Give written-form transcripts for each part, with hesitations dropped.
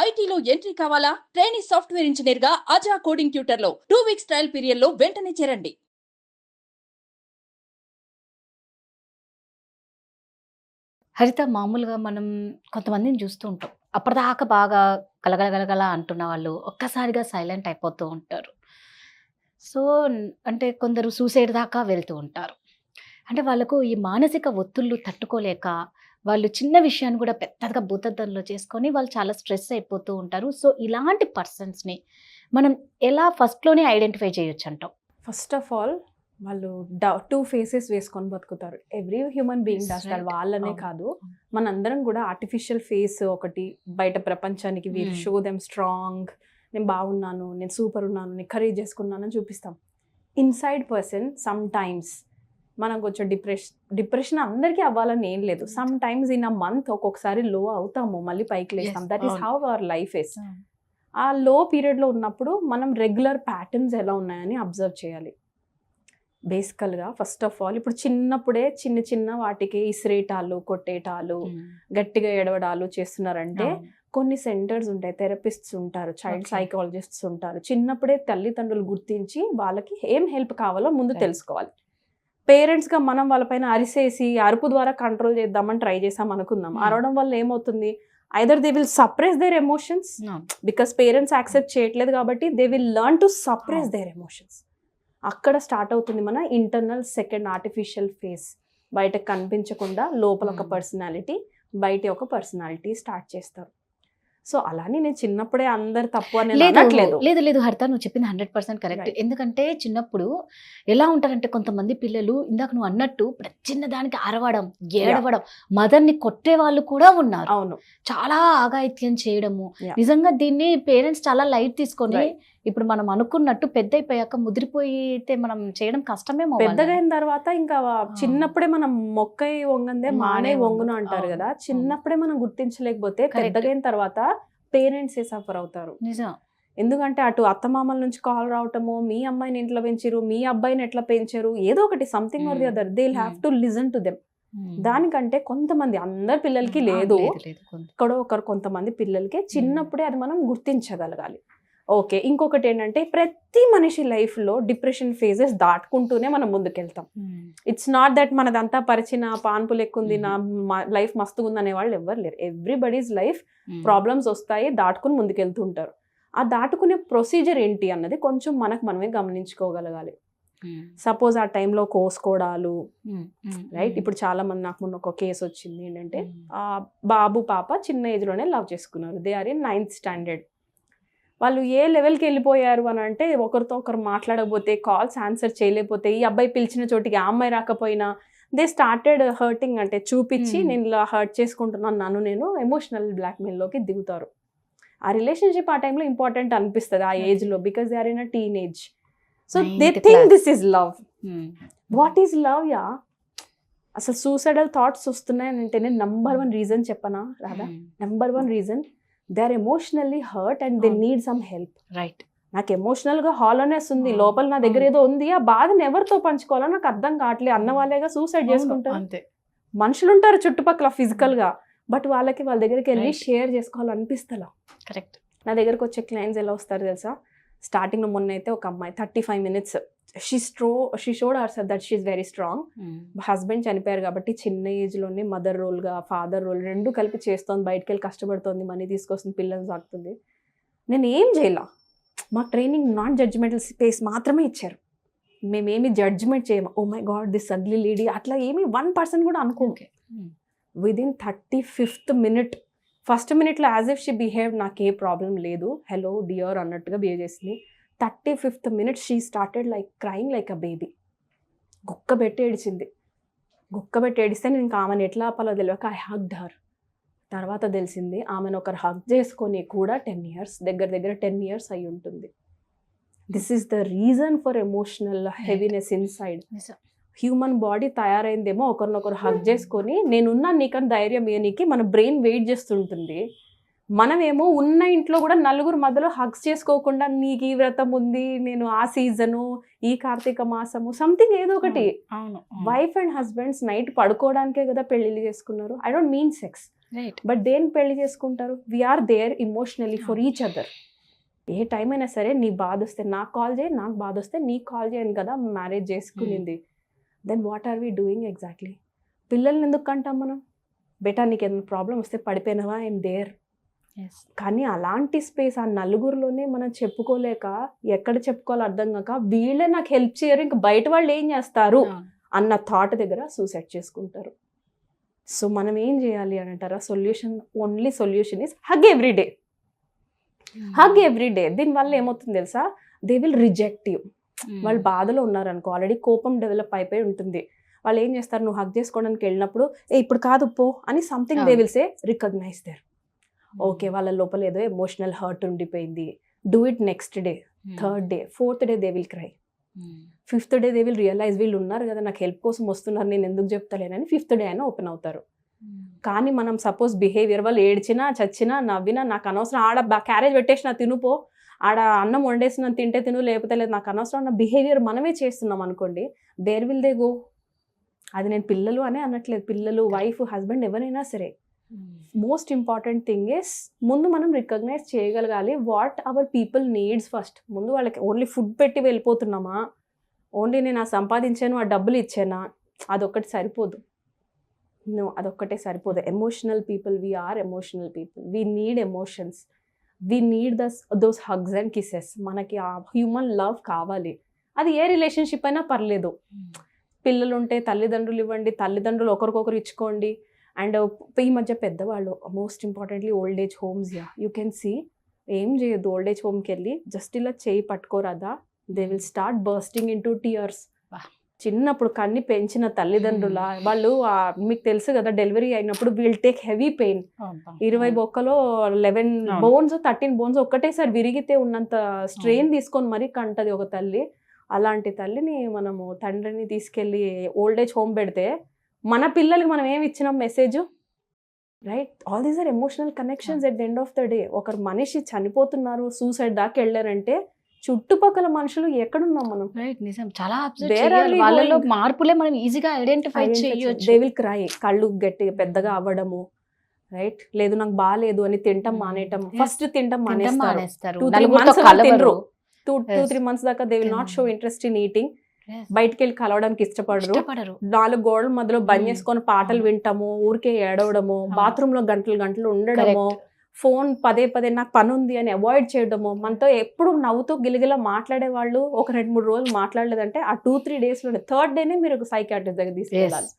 ఐటీలో ఎంట్రీ కావాలా? Trainee software engineer గా అజా కోడింగ్ ట్యూటర్ లో 2 వీక్స్ ట్రయల్ పీరియడ్ లో వెంటనే చేరండి. హరిత మామూలుగా మనం కొంతమందిని చూస్తూ ఉంటాం. అప్పటిదాకా బాగా గలగల అంటున్న వాళ్ళు ఒక్కసారిగా సైలెంట్ అయిపోతూ ఉంటారు. సో, అంటే కొందరు సూసైడ్ దాకా వెళ్తూ ఉంటారు. అంటే వాళ్ళకు ఈ మానసిక ఒత్తిళ్ళు తట్టుకోలేక వాళ్ళు చిన్న విషయాన్ని కూడా పెద్దగా భూతద్దంలో చేసుకొని వాళ్ళు చాలా స్ట్రెస్ అయిపోతూ ఉంటారు. సో, ఇలాంటి పర్సన్స్‌ని మనం ఎలా ఫస్ట్‌లోనే ఐడెంటిఫై చేయొచ్చంటావు? ఫస్ట్ ఆఫ్ ఆల్ వాళ్ళు టూ ఫేసెస్ వేసుకొని బతుకుతారు. ఎవ్రీ హ్యూమన్ బీయింగ్ Yes, చేస్తారు. right. వాళ్ళనే అవును. కాదు, మనందరం కూడా ఆర్టిఫిషియల్ ఫేస్ ఒకటి బయట ప్రపంచానికి వీల్ షో దెమ్ స్ట్రాంగ్, నేను బాగున్నాను, నేను సూపర్ ఉన్నాను, నేను కరేజ్ చేసుకున్నాను అని చూపిస్తాం. ఇన్సైడ్ పర్సన్ సమ్ టైమ్స్ మనం కొంచెం డిప్రెషన్ అందరికీ అవ్వాలని ఏం లేదు. Some times in a month ఒక్కొక్కసారి లో అవుతాము, మళ్ళీ పైకి లేస్తాం. Yes, దట్ ఈస్ అవును. How our life is. ఆ లో పీరియడ్లో ఉన్నప్పుడు మనం రెగ్యులర్ ప్యాటర్న్స్ ఎలా ఉన్నాయని అబ్జర్వ్ చేయాలి. బేసికల్గా ఫస్ట్ ఆఫ్ ఆల్ ఇప్పుడు చిన్నప్పుడే చిన్న చిన్న వాటికి ఇసిరేటాలు, కొట్టేటాలు, గట్టిగా ఎడవడాలు చేస్తున్నారంటే కొన్ని సెంటర్స్ ఉంటాయి, థెరపిస్ట్స్ ఉంటారు, చైల్డ్ Okay. సైకాలజిస్ట్స్ ఉంటారు. చిన్నప్పుడే తల్లిదండ్రులు గుర్తించి వాళ్ళకి ఏం హెల్ప్ కావాలో ముందు Right. తెలుసుకోవాలి. పేరెంట్స్గా మనం వాళ్ళపైన అరిసేసి అరుపు ద్వారా కంట్రోల్ చేద్దామని ట్రై చేసాం అనుకుందాం. అరవడం వల్ల ఏమవుతుంది, either they will suppress there emotions because parents accept చేయట్లేదు కాబట్టి they will learn to suppress there emotions. అక్కడ స్టార్ట్ అవుతుంది మన ఇంటర్నల్ సెకండ్ ఆర్టిఫిషియల్ ఫేస్. బయటకు కనిపించకుండా లోపల ఒక పర్సనాలిటీ, బయట ఒక పర్సనాలిటీ స్టార్ట్ చేస్తారు. సో అలానే నేను చిన్నప్పుడే అందరు తప్పు అని అనట్లేదు. లేదు హరిత, నువ్వు చెప్పింది 100% కరెక్ట్. Right. ఎందుకంటే చిన్నప్పుడు ఎలా ఉంటారంటే కొంతమంది పిల్లలు ఇందాక నువ్వు అన్నట్టు ప్రతి చిన్న దానికి అరవడం, ఏడవడం, మదర్ని కొట్టే వాళ్ళు కూడా ఉన్నారు. అవును, చాలా ఆగాయిత్యం చేయడము. Yeah. నిజంగా దీన్ని పేరెంట్స్ చాలా లైట్ తీసుకొని Right. ఇప్పుడు మనం అనుకున్నట్టు పెద్ద అయిపోయాక ముదిరిపోయితే మనం చేయడం కష్టమేమో. పెద్దగా అయిన తర్వాత ఇంకా చిన్నప్పుడే మనం మొక్కై వంగందే మానే వంగును అంటారు కదా. చిన్నప్పుడే మనం గుర్తించలేకపోతే Correct. పెద్దగా అయిన తర్వాత పేరెంట్స్ సఫర్ అవుతారు. నిజం. ఎందుకంటే అటు అత్తమామల నుంచి కాల్ రావటము, మీ అమ్మాయిని ఇంట్లో పెంచారు, మీ అబ్బాయిని ఎట్లా పెంచారు, ఏదో ఒకటి something or the other, they will have to listen to them. దానికంటే కొంతమంది, అందరి పిల్లలకి లేదు, ఎక్కడో ఒకరు కొంతమంది పిల్లలకి చిన్నప్పుడే అది మనం గుర్తించగలగాలి. ఓకే, ఇంకొకటి ఏంటంటే ప్రతి మనిషి లైఫ్లో డిప్రెషన్ ఫేజెస్ దాటుకుంటూనే మనం ముందుకెళ్తాం. ఇట్స్ నాట్ దట్ మనదంతా పరిచిన పాన్పులు ఎక్కుంది, నా లైఫ్ మస్తుగా ఉంది అనే వాళ్ళు ఎవరు లేరు. ఎవ్రీబడీస్ లైఫ్ ప్రాబ్లమ్స్ వస్తాయి, దాటుకుని ముందుకెళ్తుంటారు. ఆ దాటుకునే ప్రొసీజర్ ఏంటి అన్నది కొంచెం మనకు మనమే గమనించుకోగలగాలి. సపోజ్ ఆ టైంలో కోసుకోవడాలు, రైట్. ఇప్పుడు చాలా మంది, నాకు మొన్న ఒక కేసు వచ్చింది ఏంటంటే బాబు పాప చిన్న ఏజ్లోనే లవ్ చేసుకున్నారు. They are in 9th standard. వాళ్ళు ఏ లెవెల్కి వెళ్ళిపోయారు అని అంటే ఒకరితో ఒకరు మాట్లాడకపోతే, కాల్స్ ఆన్సర్ చేయలేకపోతే, ఈ అబ్బాయి పిలిచిన చోటికి ఆ అమ్మాయి రాకపోయినా దే స్టార్టెడ్ హర్టింగ్, అంటే చూపించి నేను ఇలా హర్ట్ చేసుకుంటున్నాను నన్ను నేను, ఎమోషనల్ బ్లాక్మెయిల్లోకి దిగుతారు. ఆ రిలేషన్షిప్ ఆ టైంలో ఇంపార్టెంట్ అనిపిస్తుంది ఆ ఏజ్లో, because they are in a teenage. So they think this is love. What is love? Yeah, అసలు సూసైడల్ థాట్స్ వస్తున్నాయని అంటేనే నంబర్ 1 రీజన్ చెప్పనా రాదా? Number 1 reason, they are emotionally hurt and they need some help. Right. నాకు ఎమోషనల్గా hollowness ఉంది, లోపల నా దగ్గర ఏదో ఉంది, ఆ బాధను ఎవరితో పంచుకోవాలో నాకు అర్థం కావట్లేదు అన్న వాళ్ళేగా సూసైడ్ చేసుకుంటారు. అంతే. మనుషులు ఉంటారు చుట్టుపక్కల ఫిజికల్గా, బట్ వాళ్ళకి వాళ్ళ దగ్గరికి వెళ్ళి Right. షేర్ చేసుకోవాలనిపిస్తలా. కరెక్ట్. నా దగ్గరకు వచ్చే క్లయింట్స్ ఎలా వస్తారు తెలుసా? స్టార్టింగ్లో మొన్న అయితే ఒక అమ్మాయి 35 minutes she showed her self that she is very strong. Husband చనిపోయారు కాబట్టి చిన్న ఏజ్లోనే మదర్ రోల్గా ఫాదర్ రోల్ రెండు కలిపి చేస్తోంది, బయటకు వెళ్ళి కష్టపడుతోంది, మనీ తీసుకొస్తుంది, పిల్లల్ని సాకుతుంది. నేను ఏం చేయాల, మా ట్రైనింగ్ నాన్ జడ్జిమెంటల్ స్పేస్ మాత్రమే ఇచ్చారు, మేమేమి జడ్జిమెంట్ చేయము. Oh my God this ugly lady అట్లా ఏమి 1% కూడా అనుకో. విదిన్ 35th minute, ఫస్ట్ మినిట్లో యాజ్ ఇఫ్ షీ బిహేవ్, నాకు ఏ ప్రాబ్లం లేదు, హలో డియర్ అన్నట్టుగా బిహేవ్ చేసింది. 35th minute she started like crying like a baby. గుక్కబెట్టి ఏడిచింది. గుక్కబెట్టి ఏడిస్తే నేను ఆమెను ఎట్లా ఆపాలో తెలియక ఐ హగ్డ్ హర్. తర్వాత తెలిసింది ఆమెను ఒకరు హగ్ చేసుకొని కూడా 10 years, దగ్గర 10 years అయి ఉంటుంది. This is the reason for emotional heaviness inside. Human body తయారైందేమో ఒకరినొకరు హగ్ చేసుకొని నేనున్నా నీకని ధైర్యం ఇయనీకి మన బ్రెయిన్ వెయిట్ చేస్తుంటుంది. మనమేమో ఉన్న ఇంట్లో కూడా నలుగురు మధ్యలో హగ్స్ చేసుకోకుండా నీకు ఈ వ్రతం ఉంది, నేను ఆ సీజను, ఈ కార్తీక మాసము, సంథింగ్ ఏదో ఒకటి. అవును వైఫ్ అండ్ హస్బెండ్స్ నైట్ పడుకోవడానికే కదా పెళ్లిళ్ళు చేసుకున్నారు. I don't mean sex, right. But దేని పెళ్లి చేసుకుంటారు? We're there emotionally for each other. ఏ టైం అయినా సరే నీ బాధ వస్తే నాకు కాల్ చేయి, నాకు బాధ వస్తే నీకు కాల్ చేయను కదా మ్యారేజ్ చేసుకునింది. Then what are we doing exactly? పిల్లల్ని ఎందుకు అంటాం మనం? బేటా నీకు ఏదైనా ప్రాబ్లం వస్తే పడిపోయినావా, ఐఎమ్ దేర్. కానీ అలాంటి స్పేస్ ఆ నలుగురిలోనే మనం చెప్పుకోలేక, ఎక్కడ చెప్పుకోవాలో అర్థం కాక, వీళ్ళే నాకు హెల్ప్ చేయరు, ఇంకా బయట వాళ్ళు ఏం చేస్తారు అన్న థాట్ దగ్గర సూసైడ్ చేసుకుంటారు. సో మనం ఏం చేయాలి అని అంటారా? Solution, only solution is hug everyday. Hug everyday. దీనివల్ల ఏమవుతుంది తెలుసా? They will reject you. వాళ్ళు బాధలో ఉన్నారనుకో, ఆల్రెడీ కోపం డెవలప్ అయిపోయి ఉంటుంది. వాళ్ళు ఏం చేస్తారు? నువ్వు హగ్ చేసుకోవడానికి వెళ్ళినప్పుడు ఇప్పుడు కాదు పో అని something they will say, recognise there. Okay, వాళ్ళ లోపల ఏదో ఎమోషనల్ హర్ట్ ఉండిపోయింది. Do it next day, third day, fourth day they will cry. Fifth day they will realise వీళ్ళు ఉన్నారు కదా నాకు హెల్ప్ కోసం వస్తున్నారు, నేను ఎందుకు చెప్తలేనని ఫిఫ్త్ డే అయినా ఓపెన్ అవుతారు. కానీ మనం సపోజ్ బిహేవియర్, వాళ్ళు ఏడ్చినా చచ్చినా నవ్వినా నాకు అనవసరం, ఆడ క్యారేజ్ పెట్టేసిన తినుపో, ఆడ అన్నం వండేసిన తింటే తిను, లేకపోతే లేదు నాకు అనవసరం అన్న బిహేవియర్ మనమే చేస్తున్నాం అనుకోండి, వేర్ విల్ దే గో? అది నేను పిల్లలు అనే అనట్లేదు, పిల్లలు, వైఫ్, హస్బెండ్ ఎవరైనా సరే. మోస్ట్ ఇంపార్టెంట్ థింగ్ ఇస్ ముందు మనం రికగ్నైజ్ చేయగలగాలి what our people needs first. ముందు వాళ్ళకి ఓన్లీ ఫుడ్ పెట్టి వెళ్ళిపోతున్నామా, ఓన్లీ నేను ఆ సంపాదించాను ఆ డబ్బులు ఇచ్చానా, అదొక్కటి సరిపోదు. నో, అదొక్కటే సరిపోదు. Emotional people, we are emotional people, we need emotions, we need those hugs and kisses. మనకి ఆ హ్యూమన్ లవ్ కావాలి. అది ఏ రిలేషన్షిప్ అయినా పర్లేదు. పిల్లలు ఉంటే తల్లిదండ్రులు ఇవ్వండి, తల్లిదండ్రులు ఒకరికొకరు ఇచ్చుకోండి. అండ్ ఈ మధ్య పెద్దవాళ్ళు, most importantly old age homes, you can see, ఏం చేయొద్దు ఓల్డ్ ఏజ్ హోమ్కి వెళ్ళి జస్ట్ ఇలా చేయి పట్టుకోరాదా, they will start bursting into tears. చిన్నప్పుడు కన్ని పెంచిన తల్లిదండ్రుల వాళ్ళు, మీకు తెలుసు కదా డెలివరీ అయినప్పుడు విల్ టేక్ హెవీ పెయిన్. 20 బొక్కలో 11 బోన్స్ 13 బోన్స్ ఒక్కటేసారి విరిగితే ఉన్నంత స్ట్రెయిన్ తీసుకొని మరీ కంటది ఒక తల్లి. అలాంటి తల్లిని మనము తండ్రిని తీసుకెళ్ళి ఓల్డ్ ఏజ్ హోమ్ పెడితే మన పిల్లలకి మనం ఏమి ఇచ్చినాం message, right? All these are emotional connections at the end of the day. ఒకరు మనిషి చనిపోతున్నారు, సూసైడ్ దాకా వెళ్ళారంటే చుట్టుపక్కల మనుషులు ఎక్కడున్నాం మనం? రైట్, నిజం. చాలా వాళ్ళలో మార్పులే మనం ఈజీగా ఐడెంటిఫై చేయొచ్చు. దే విల్ క్రై, కళ్ళు గట్టిగా పెద్దగా అవ్వడము, రైట్? లేదు నాకు బాగాలేదు అని తింటాం మానేయటం. ఫస్ట్ తింటాం మానేస్తారు, 2-3 months దాకా they will not show interest in eating. బయటికి వెళ్ళి కలవడానికి ఇష్టపడరు. 4 గోడల మధ్యలో బంద్ చేసుకొని పాటలు వింటాము, ఊరికే ఏడవడము, బాత్రూమ్ లో గంటలు గంటలు ఉండడము, ఫోన్ పదే పదే నాకు పని ఉంది అని అవాయిడ్ చేయడము. మనతో ఎప్పుడు నవ్వుతూ గిలగిలా మాట్లాడే వాళ్ళు ఒక 2-3 రోజులు మాట్లాడలేదంటే ఆ 2-3 days లోనే, థర్డ్ డేనే మీరు సైకియాట్రిస్ట్ దగ్గర తీసుకెళ్ళాలి.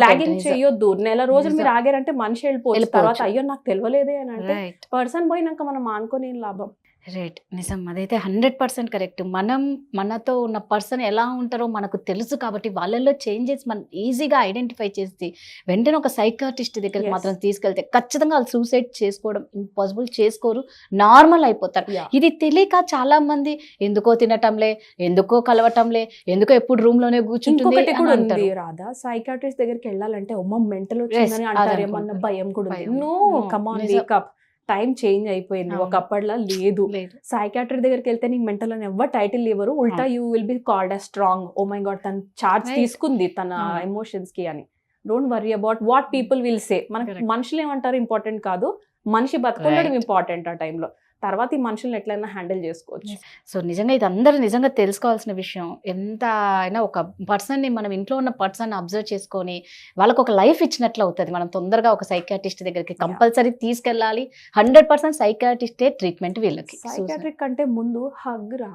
లాగింగ్ చేయొద్దు. నెల రోజులు మీరు ఆగారంటే మనిషి వెళ్ళిపోవచ్చు. తర్వాత అయ్యో నాకు తెలియలేదే అని అంటే పర్సన్ పోయినాక మనం ఆనుకొని ఏం లాభం? రైట్, నిజం. అదైతే 100% కరెక్ట్. మనం మనతో ఉన్న పర్సన్ ఎలా ఉంటారో మనకు తెలుసు కాబట్టి వాళ్ళల్లో చేంజెస్ మనం ఈజీగా ఐడెంటిఫై చేసి వెంటనే ఒక సైకాట్రిస్ట్ దగ్గరికి మాత్రం తీసుకెళ్తే ఖచ్చితంగా వాళ్ళు సూసైడ్ చేసుకోవడం ఇంపాసిబుల్, చేసుకోరు, నార్మల్ అయిపోతారు. ఇది తెలియక చాలా మంది ఎందుకో తినటంలే, ఎందుకో కలవటంలే, ఎందుకో ఎప్పుడు రూమ్ లోనే కూర్చుంటుంది. రాదా సైకాట్రిస్ట్ దగ్గరికి వెళ్ళాలంటే మెంటల్ వచ్చిందని అంటారు, ఏమన్నా భయం కూడా ఉంది. No, come on, wake up. Time change అయిపోయింది, ఒకప్పటిలా లేదు. సైకాట్రీ దగ్గరికి వెళ్తే నీకు మెంటల్ అని ఎవ్వరు టైటిల్ ఇవ్వరు, ఉల్టా you will be called as strong. Oh my God, తన చార్జ్ తీసుకుంది తన ఎమోషన్స్ కి అని. Don't worry about what people will say. మనకి మనుషులు ఏమంటారు ఇంపార్టెంట్ కాదు, మనిషి బతుకుండడం ఇంపార్టెంట్ ఆ టైంలో. తర్వాత ఈ మనుషులను ఎట్లయినా హ్యాండిల్ చేసుకోవచ్చు. సో నిజంగా ఇది అందరూ నిజంగా తెలుసుకోవాల్సిన విషయం. ఎంత అయినా ఒక పర్సన్ని, మనం ఇంట్లో ఉన్న పర్సన్ అబ్జర్వ్ చేసుకొని వాళ్ళకు ఒక లైఫ్ ఇచ్చినట్లు అవుతుంది. మనం తొందరగా ఒక సైకాట్రిస్ట్ దగ్గరికి కంపల్సరీ తీసుకెళ్ళాలి. 100% సైకాట్రిస్టే ట్రీట్మెంట్ వీళ్ళకి. సైకాట్రిక్ కంటే ముందు హగ్ రా.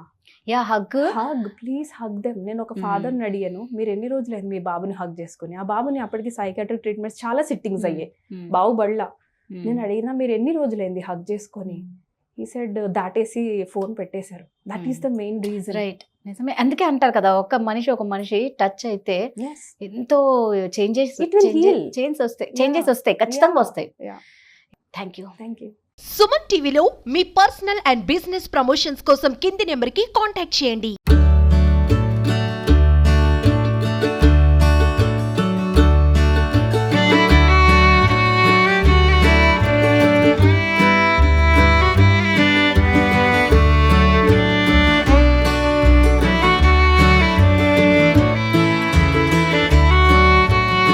Hug please hug them. నేను ఒక ఫాదర్ని అడిగాను, మీరు ఎన్ని రోజులైంది మీ బాబుని హగ్ చేసుకుని? ఆ బాబుని అప్పటికి సైకాట్రిక్ ట్రీట్మెంట్స్ చాలా సిట్టింగ్స్ అయ్యాయి, బాబు బళ్ళ. నేను అడిగినా మీరు ఎన్ని రోజులైంది హగ్ చేసుకొని? he said దాటేసి ఫోన్ పెట్టేశారు. That is the main reason. Right, నిజమే. అందుకే అంటారు కదా, ఒక మనిషి టచ్ అయితే ఎంతో చేంజెస్ వస్తాయి, ఖచ్చితంగా వస్తాయి. Thank you. సుమన్ టీవీలో మీ పర్సనల్ అండ్ బిజినెస్ ప్రమోషన్స్ కోసం కింది నెంబర్కి కాంటాక్ట్ చేయండి.